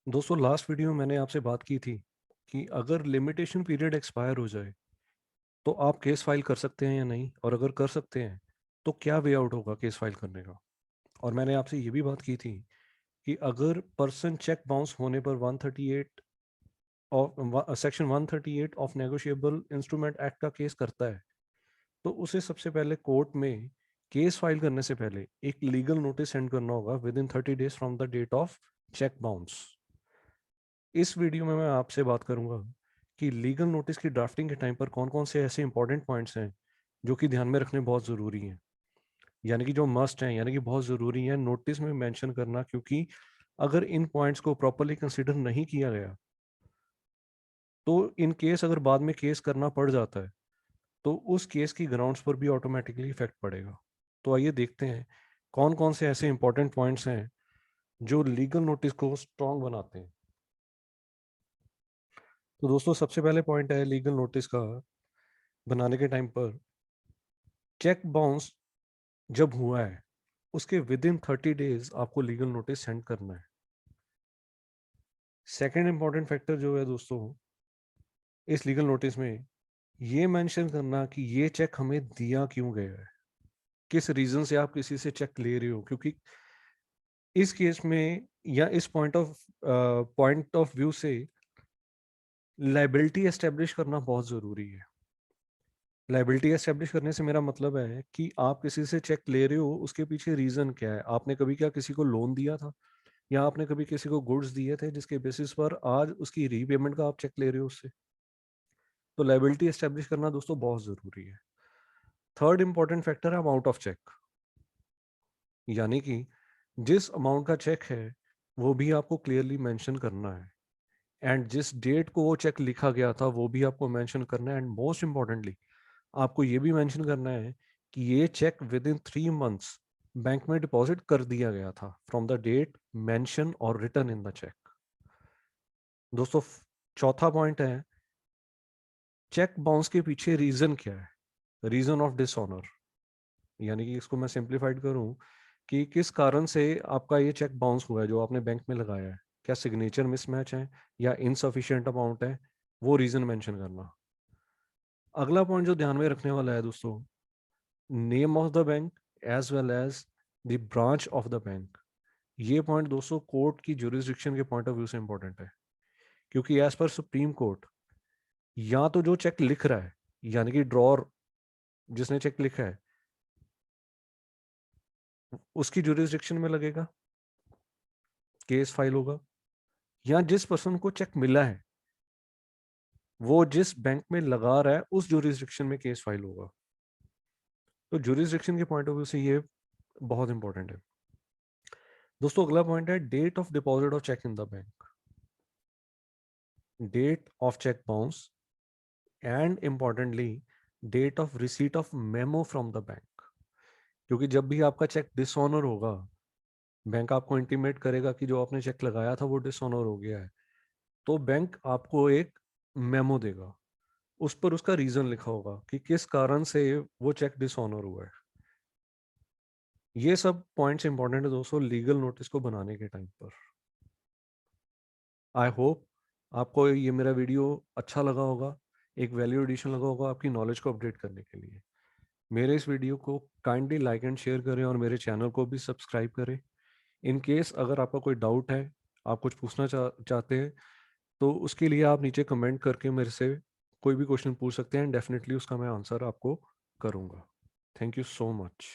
दोस्तों last video में मैंने आपसे बात की थी कि अगर लिमिटेशन पीरियड एक्सपायर हो जाए तो आप केस फाइल कर सकते हैं या नहीं, और अगर कर सकते हैं तो क्या वे आउट होगा केस फाइल करने का। और मैंने आपसे ये भी बात की थी कि अगर पर्सन चेक बाउंस होने पर 138 of section 138 of negotiable instrument act का केस करता है तो उसे सबसे पहले कोर्ट में केस फाइल करने से पहले एक लीगल नोटिस सेंड करना होगा within 30 days from the date of cheque bounce. इस वीडियो में मैं आपसे बात करूंगा कि लीगल नोटिस की ड्राफ्टिंग के टाइम पर कौन कौन से ऐसे इंपॉर्टेंट पॉइंट्स हैं जो कि ध्यान में रखने बहुत ज़रूरी हैं, यानी कि जो मस्ट हैं, यानी कि बहुत ज़रूरी हैं नोटिस में मेंशन करना, क्योंकि अगर इन पॉइंट्स को प्रॉपरली कंसिडर नहीं किया गया तो इन केस अगर बाद में केस करना पड़ जाता है तो उस केस की ग्राउंड्स पर भी ऑटोमेटिकली इफेक्ट पड़ेगा। तो आइए देखते हैं कौन कौन से ऐसे इंपॉर्टेंट पॉइंट्स हैं जो लीगल नोटिस को स्ट्रॉन्ग बनाते हैं। तो दोस्तों सबसे पहले पॉइंट है लीगल नोटिस का बनाने के टाइम पर चेक बाउंस जब हुआ है उसके विद इन 30 days आपको लीगल नोटिस सेंड करना है। सेकेंड इंपॉर्टेंट फैक्टर जो है दोस्तों इस लीगल नोटिस में ये मेंशन करना कि ये चेक हमें दिया क्यों गया है, किस रीजन से आप किसी से चेक ले रहे हो, क्योंकि इस केस में या इस पॉइंट ऑफ व्यू से लाइबिलिटी एस्टेब्लिश करना बहुत ज़रूरी है। लाइबिलिटी एस्टेब्लिश करने से मेरा मतलब है कि आप किसी से चेक ले रहे हो उसके पीछे रीज़न क्या है, आपने कभी क्या किसी को लोन दिया था या आपने कभी किसी को गुड्स दिए थे जिसके बेसिस पर आज उसकी रीपेमेंट का आप चेक ले रहे हो उससे। तो लाइबिलिटी एस्टेब्लिश करना दोस्तों बहुत ज़रूरी है। थर्ड इंपॉर्टेंट फैक्टर है अमाउंट ऑफ चेक, यानी कि जिस अमाउंट का चेक है वो भी आपको क्लियरली मेंशन करना है, एंड जिस डेट को वो चेक लिखा गया था वो भी आपको मेंशन करना है, एंड मोस्ट इम्पॉर्टेंटली आपको ये भी मेंशन करना है कि ये cheque within 3 months bank में डिपॉजिट कर दिया गया था फ्रॉम द डेट मेंशन और रिटर्न इन द चेक। दोस्तों चौथा पॉइंट है चेक बाउंस के पीछे रीजन क्या है, रीजन ऑफ डिसऑनर, यानी कि इसको मैं सिंप्लीफाइड करूं कि किस कारण से आपका ये चेक बाउंस हुआ है जो आपने बैंक में लगाया है, क्या सिग्नेचर मिसमैच है या इनसफिशिएंट अमाउंट है, वो रीजन मेंशन करना। अगला पॉइंट जो ध्यान में रखने वाला है दोस्तों, name of the bank as well as the branch of the bank. ये पॉइंट दोस्तों कोर्ट की जुरिस्डिक्शन के पॉइंट ऑफ व्यू से इंपॉर्टेंट है, क्योंकि एज पर सुप्रीम कोर्ट या तो जो चेक लिख रहा है, यानी कि ड्रॉर जिसने चेक लिखा है उसकी जुरिस्डिक्शन में लगेगा, केस फाइल होगा, या जिस पर्सन को चेक मिला है वो जिस बैंक में लगा रहा है उस जुरिस्डिक्शन में केस फाइल होगा। तो जुरिस्डिक्शन के पॉइंट ऑफ व्यू से ये बहुत इंपॉर्टेंट है। दोस्तों अगला पॉइंट है date of deposit of cheque in the bank, date of cheque bounce, and importantly date of receipt of memo from the bank. क्योंकि जब भी आपका चेक डिसऑनर होगा बैंक आपको इंटीमेट करेगा कि जो आपने चेक लगाया था वो डिसऑनर हो गया है, तो बैंक आपको एक मेमो देगा, उस पर उसका रीजन लिखा होगा कि किस कारण से वो चेक डिसऑनर हुआ है। ये सब पॉइंट्स इंपॉर्टेंट है दोस्तों लीगल नोटिस को बनाने के टाइम पर। आई होप आपको ये मेरा वीडियो अच्छा लगा होगा, एक वैल्यू एडिशन लगा होगा आपकी नॉलेज को अपडेट करने के लिए। मेरे इस वीडियो को काइंडली लाइक एंड शेयर करें और मेरे चैनल को भी सब्सक्राइब करें। इन केस अगर आपका कोई डाउट है, आप कुछ पूछना चाहते हैं, तो उसके लिए आप नीचे कमेंट करके मेरे से कोई भी क्वेश्चन पूछ सकते हैं, डेफिनेटली उसका मैं आंसर आपको करूँगा। Thank you so much.